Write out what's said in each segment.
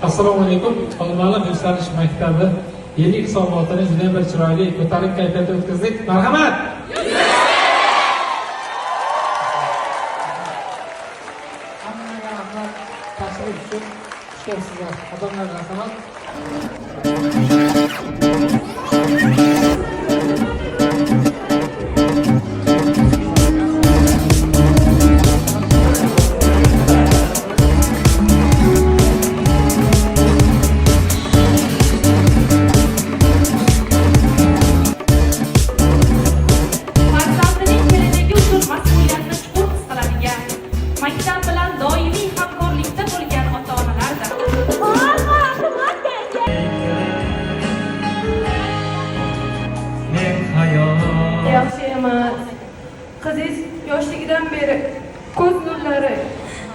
Assalomu alaykum. Olmaliq Yuksalish maktabi yillik hisobotini juda bir chiroyli, ko'tarinki kayfiyatda o'tkazdik. Marhamat. Hammaga rahmat. Tashrif uchun sizlar odamlarga rahmat. Yaxshi emas. Qizingiz yoshligidan beri ko'z nurlari.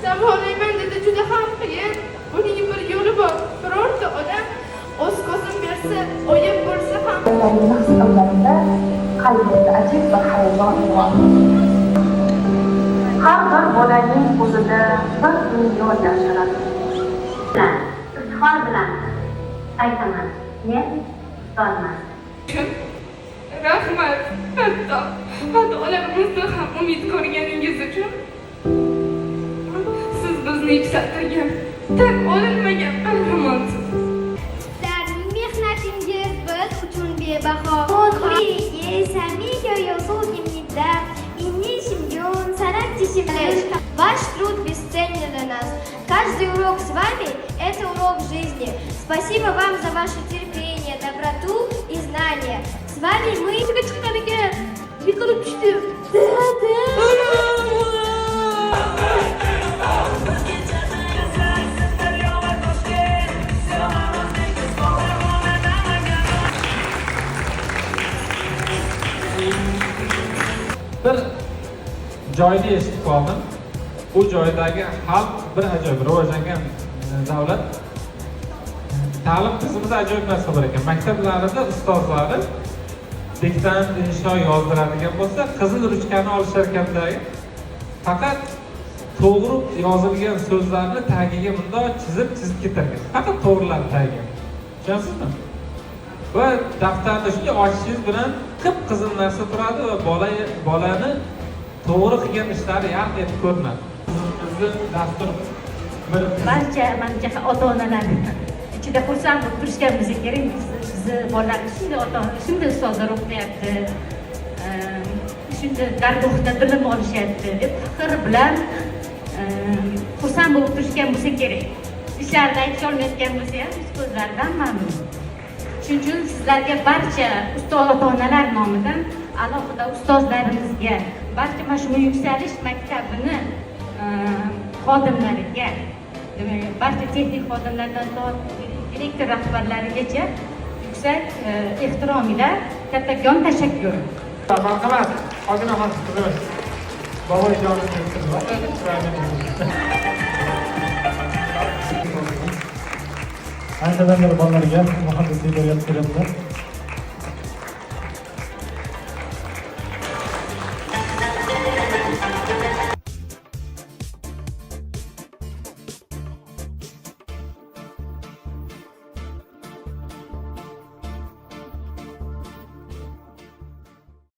Davolayman dedi, juda ham qiyin. Buning bir yo'li bor. Birorta odam o'z ko'zini bersa, oyib bo'lsa ham qalbimda ajib bir hayajon uyg'ondi. Har bir bolaning o'zida bir dunyo yashirar. Iftixor bilan aytaman, men ustozman. rahmat. Hatto xatolarimizni ham umid ko'rganingiz uchun. Siz bizni yuksaltirgan, tan olinmagan qahramonsiz. Sizlarning mehnatingiz biz uchun bebaho. Oxirgi самие услуги да и не семьён, старайтесь Ваш труд бесценен для нас. Каждый урок с вами – это урок жизни. Спасибо вам за ваше терпение, доброту и знания. С вами мы... Bir joyda eshitib qoldim. Bu joydagi xalq bir ajoyib rivojlangan davlat. Ta'lim tizimida ajoyib narsa bor ekan. Maktablarida ustozlari diktant insho yozdiradigan bo'lsa, qizil ruchkani olishar ekanda, faqat to'g'ri yozilgan so'zlarni tagiga bundoq chizib ketar ekan. Faqat to'g'rilar tagiga. Tushunyapsizmi? Va daftarni shunday ochishingiz bilan qip-qizil narsa turadi va bolani to'g'ri qilgan ishlari yarq etib ko'rinadi. Bizni dastur bir barcha menimcha ota-onalar ichida xursand bo'lib turishimiz kerak. Bizni bolalarimiz shunday ota-onalar, shunday ustozlar o'qiyapti, shunday dargohda bilim olishyapti deb faxr bilan xursand bo'lib turishgan bo'lsa kerak. Ishlarida aytisha olmayotgan bo'lsa ham biz ko'zlaridan mamnun. Shuning uchun sizlarga barcha ustoz ota-onalar nomidan, alohida ustozlarimizga, barcha mana shu Yuksalish maktabini xodimlariga, barcha texnik xodimlardan direktor rahbarlarigacha yuksak ehtirom ila kattakon tashakkur. Marhamat, og'inomat qizimiz. Bobo ijozat Anchadan beri bolalarga muhandislik o'rgatib kelyapti.